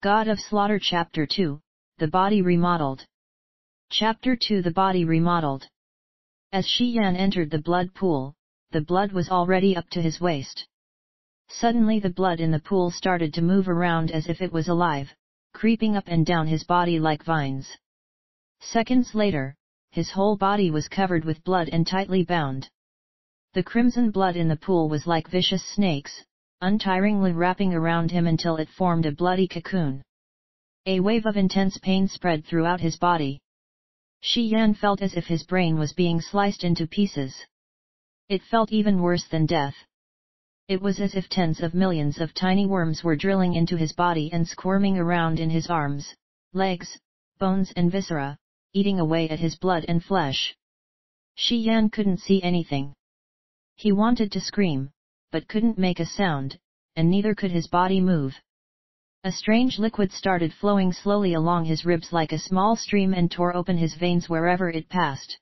God of Slaughter Chapter 2, The Body Remodeled. Chapter 2 The Body Remodeled. As Shi Yan entered the blood pool, the blood was already up to his waist. Suddenly the blood in the pool started to move around as if it was alive, creeping up and down his body like vines. Seconds later, his whole body was covered with blood and tightly bound. The crimson blood in the pool was like vicious snakes, untiringly wrapping around him until it formed a bloody cocoon. A wave of intense pain spread throughout his body. Shi Yan felt as if his brain was being sliced into pieces. It felt even worse than death. It was as if tens of millions of tiny worms were drilling into his body and squirming around in his arms, legs, bones and viscera, eating away at his blood and flesh. Shi Yan couldn't see anything. He wanted to scream, but couldn't make a sound, and neither could his body move. A strange liquid started flowing slowly along his ribs like a small stream and tore open his veins wherever it passed.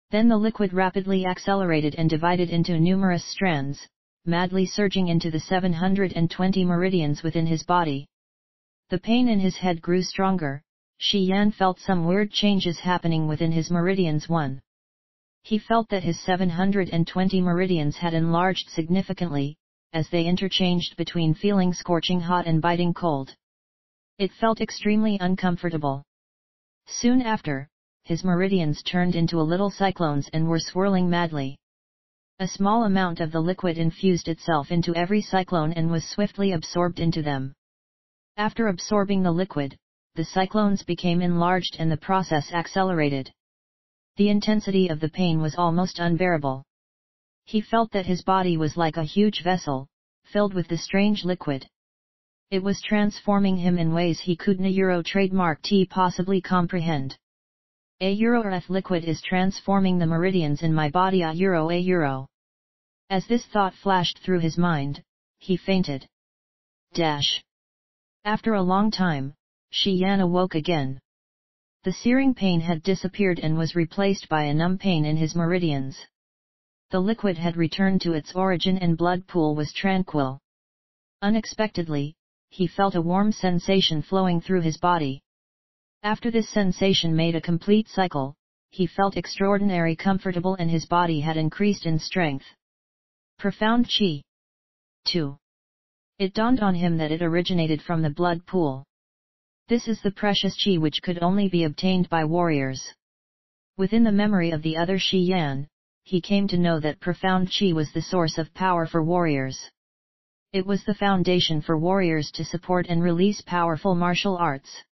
Then the liquid rapidly accelerated and divided into numerous strands, madly surging into the 720 meridians within his body. The pain in his head grew stronger. Shi Yan felt some weird changes happening within his meridians. He felt that his 720 meridians had enlarged significantly, as they interchanged between feeling scorching hot and biting cold. It felt extremely uncomfortable. Soon after, his meridians turned into little cyclones and were swirling madly. A small amount of the liquid infused itself into every cyclone and was swiftly absorbed into them. After absorbing the liquid, the cyclones became enlarged and the process accelerated. The intensity of the pain was almost unbearable. He felt that his body was like a huge vessel, filled with the strange liquid. It was transforming him in ways he couldn't trademark T possibly comprehend. A liquid is transforming the meridians in my body. A. As this thought flashed through his mind, he fainted. After a long time, Shi Yan awoke again. The searing pain had disappeared and was replaced by a numb pain in his meridians. The liquid had returned to its origin and blood pool was tranquil. Unexpectedly, he felt a warm sensation flowing through his body. After this sensation made a complete cycle, he felt extraordinarily comfortable and his body had increased in strength. Profound Qi. 2. It dawned on him that it originated from the blood pool. This is the precious Qi which could only be obtained by warriors. Within the memory of the other Shi Yan, he came to know that profound Qi was the source of power for warriors. It was the foundation for warriors to support and release powerful martial arts.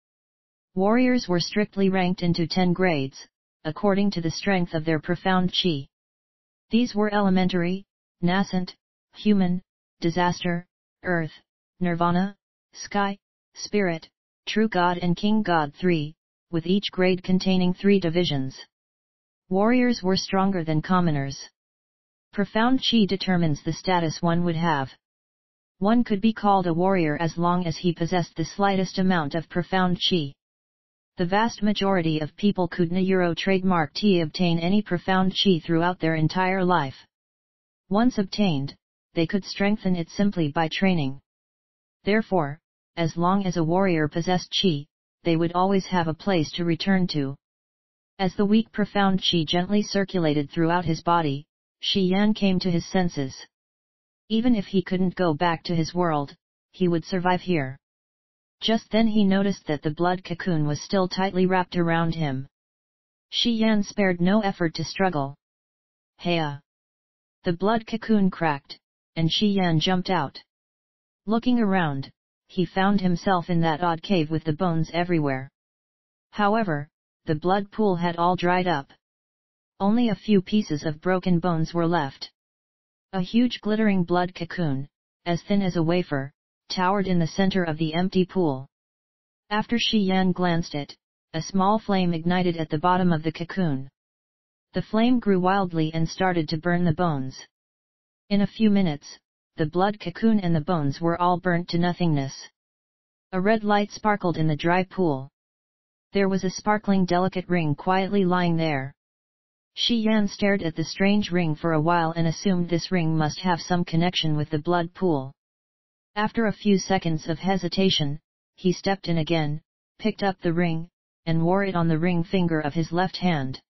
Warriors were strictly ranked into 10 grades, according to the strength of their profound Qi. These were elementary, nascent, human, disaster, earth, nirvana, sky, spirit, True God and King God 3, with each grade containing 3 divisions. Warriors were stronger than commoners. Profound Qi determines the status one would have. One could be called a warrior as long as he possessed the slightest amount of profound Qi. The vast majority of people couldn't trademark T obtain any profound Qi throughout their entire life. Once obtained, they could strengthen it simply by training. Therefore, as long as a warrior possessed Qi, they would always have a place to return to. As the weak profound Qi gently circulated throughout his body, Shi Yan came to his senses. Even if he couldn't go back to his world, he would survive here. Just then he noticed that the blood cocoon was still tightly wrapped around him. Shi Yan spared no effort to struggle. Heya! The blood cocoon cracked, and Shi Yan jumped out. Looking around, he found himself in that odd cave with the bones everywhere. However, the blood pool had all dried up. Only a few pieces of broken bones were left. A huge glittering blood cocoon, as thin as a wafer, towered in the center of the empty pool. After Shi Yan glanced at it, a small flame ignited at the bottom of the cocoon. The flame grew wildly and started to burn the bones. In a few minutes, the blood cocoon and the bones were all burnt to nothingness. A red light sparkled in the dry pool. There was a sparkling delicate ring quietly lying there. Shi Yan stared at the strange ring for a while and assumed this ring must have some connection with the blood pool. After a few seconds of hesitation, he stepped in again, picked up the ring, and wore it on the ring finger of his left hand.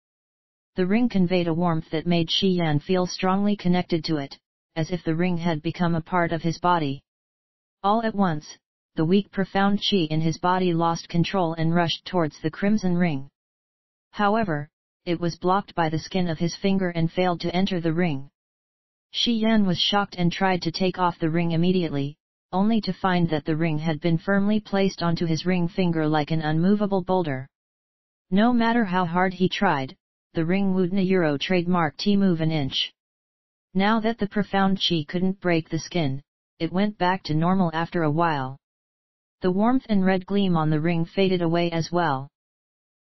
The ring conveyed a warmth that made Shi Yan feel strongly connected to it, as if the ring had become a part of his body. All at once, the weak profound qi in his body lost control and rushed towards the crimson ring. However, it was blocked by the skin of his finger and failed to enter the ring. Shi Yan was shocked and tried to take off the ring immediately, only to find that the ring had been firmly placed onto his ring finger like an unmovable boulder. No matter how hard he tried, the ring would not trademark T move an inch. Now that the profound qi couldn't break the skin, it went back to normal after a while. The warmth and red gleam on the ring faded away as well.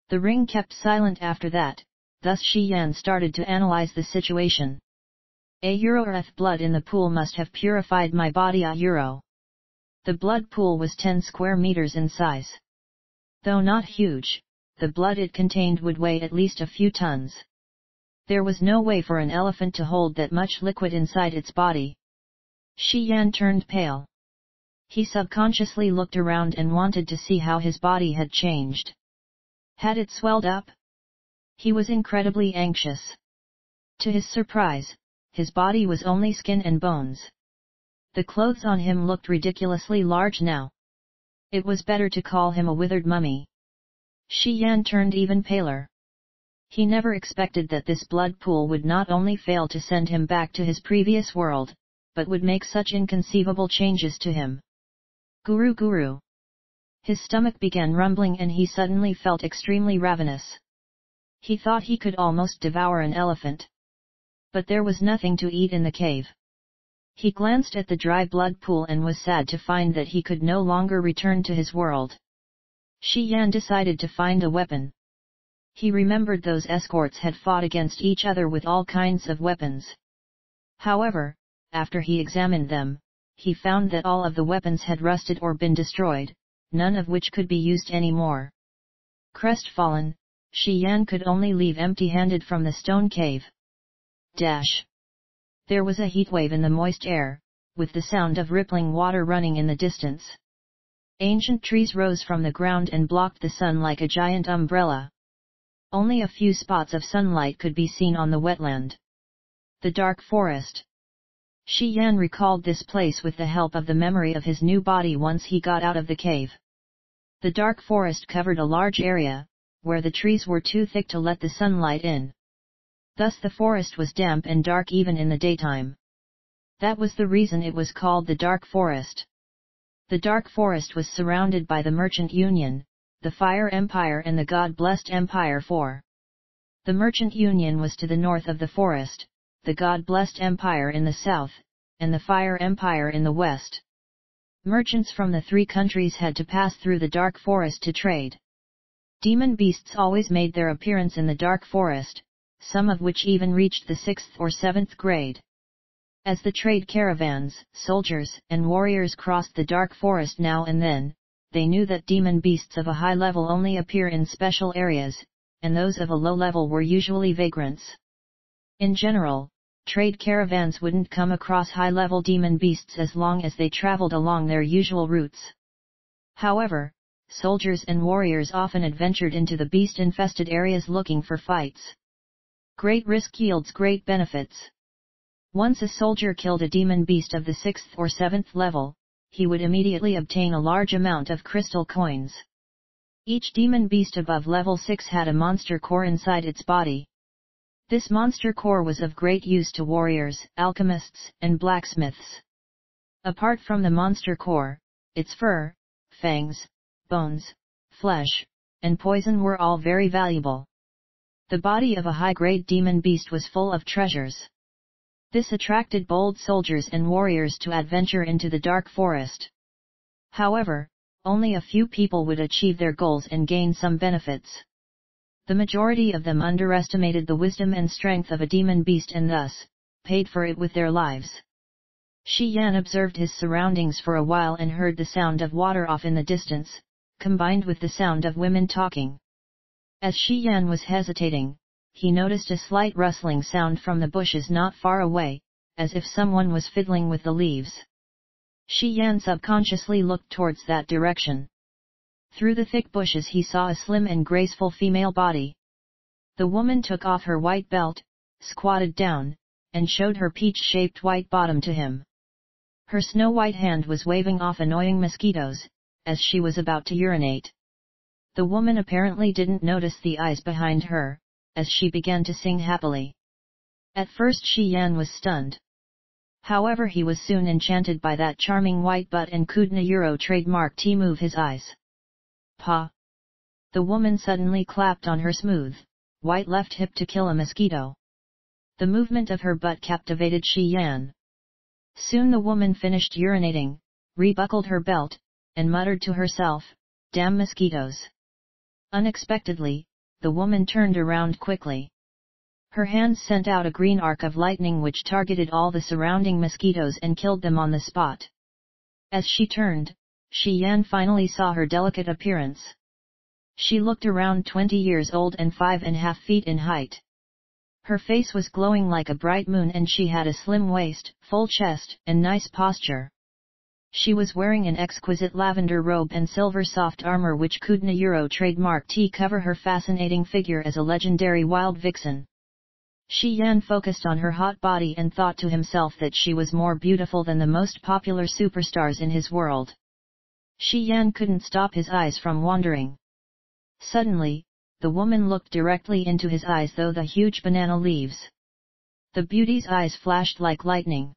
The ring kept silent after that, thus Shi Yan started to analyze the situation. Blood in the pool must have purified my body. The blood pool was 10 square meters in size. Though not huge, the blood it contained would weigh at least a few tons. There was no way for an elephant to hold that much liquid inside its body. Shi Yan turned pale. He subconsciously looked around and wanted to see how his body had changed. Had it swelled up? He was incredibly anxious. To his surprise, his body was only skin and bones. The clothes on him looked ridiculously large now. It was better to call him a withered mummy. Shi Yan turned even paler. He never expected that this blood pool would not only fail to send him back to his previous world, but would make such inconceivable changes to him. Guru. His stomach began rumbling and he suddenly felt extremely ravenous. He thought he could almost devour an elephant. But there was nothing to eat in the cave. He glanced at the dry blood pool and was sad to find that he could no longer return to his world. Shi Yan decided to find a weapon. He remembered those escorts had fought against each other with all kinds of weapons. However, after he examined them, he found that all of the weapons had rusted or been destroyed, none of which could be used anymore. Crestfallen, Shi Yan could only leave empty-handed from the stone cave. There was a heatwave in the moist air, with the sound of rippling water running in the distance. Ancient trees rose from the ground and blocked the sun like a giant umbrella. Only a few spots of sunlight could be seen on the wetland. The dark forest. Shi Yan recalled this place with the help of the memory of his new body once he got out of the cave. The dark forest covered a large area, where the trees were too thick to let the sunlight in. Thus the forest was damp and dark even in the daytime. That was the reason it was called the Dark Forest. The Dark Forest was surrounded by the Merchant Union, the Fire Empire and the God-Blessed Empire 4. The Merchant Union was to the north of the forest, the God-Blessed Empire in the south, and the Fire Empire in the west. Merchants from the three countries had to pass through the Dark Forest to trade. Demon beasts always made their appearance in the Dark Forest, some of which even reached the 6th or 7th grade. As the trade caravans, soldiers, and warriors crossed the dark forest now and then, they knew that demon beasts of a high level only appear in special areas, and those of a low level were usually vagrants. In general, trade caravans wouldn't come across high-level demon beasts as long as they traveled along their usual routes. However, soldiers and warriors often adventured into the beast-infested areas looking for fights. Great risk yields great benefits. Once a soldier killed a demon beast of the 6th or 7th level, he would immediately obtain a large amount of crystal coins. Each demon beast above level 6 had a monster core inside its body. This monster core was of great use to warriors, alchemists, and blacksmiths. Apart from the monster core, its fur, fangs, bones, flesh, and poison were all very valuable. The body of a high-grade demon beast was full of treasures. This attracted bold soldiers and warriors to adventure into the dark forest. However, only a few people would achieve their goals and gain some benefits. The majority of them underestimated the wisdom and strength of a demon beast and thus, paid for it with their lives. Shi Yan observed his surroundings for a while and heard the sound of water off in the distance, combined with the sound of women talking. As Shi Yan was hesitating, he noticed a slight rustling sound from the bushes not far away, as if someone was fiddling with the leaves. Shi Yan subconsciously looked towards that direction. Through the thick bushes he saw a slim and graceful female body. The woman took off her white belt, squatted down, and showed her peach-shaped white bottom to him. Her snow-white hand was waving off annoying mosquitoes, as she was about to urinate. The woman apparently didn't notice the eyes behind her, as she began to sing happily. At first Shi Yan was stunned. However, he was soon enchanted by that charming white butt and couldn't Euro trademark T move his eyes. Pa! The woman suddenly clapped on her smooth, white left hip to kill a mosquito. The movement of her butt captivated Shi Yan. Soon the woman finished urinating, rebuckled her belt, and muttered to herself, "Damn mosquitoes." Unexpectedly, the woman turned around quickly. Her hands sent out a green arc of lightning which targeted all the surrounding mosquitoes and killed them on the spot. As she turned, Shi Yan finally saw her delicate appearance. She looked around 20 years old and 5.5 feet in height. Her face was glowing like a bright moon and she had a slim waist, full chest, and nice posture. She was wearing an exquisite lavender robe and silver soft armor which couldn't Euro trademark T cover her fascinating figure as a legendary wild vixen. Shi Yan focused on her hot body and thought to himself that she was more beautiful than the most popular superstars in his world. Shi Yan couldn't stop his eyes from wandering. Suddenly, the woman looked directly into his eyes through the huge banana leaves. The beauty's eyes flashed like lightning.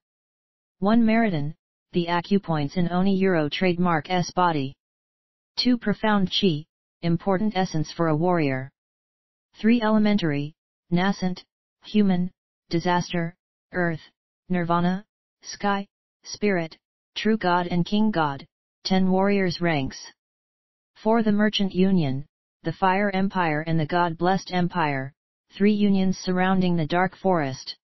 1 Meridian, the acupoints in Oni Euro trademark S body. 2 Profound Chi, important essence for a warrior. 3 Elementary, nascent, human, disaster, earth, nirvana, sky, spirit, true God and king God, 10 warriors ranks. 4 The Merchant Union, the Fire Empire and the God-blessed Empire, 3 unions surrounding the dark forest.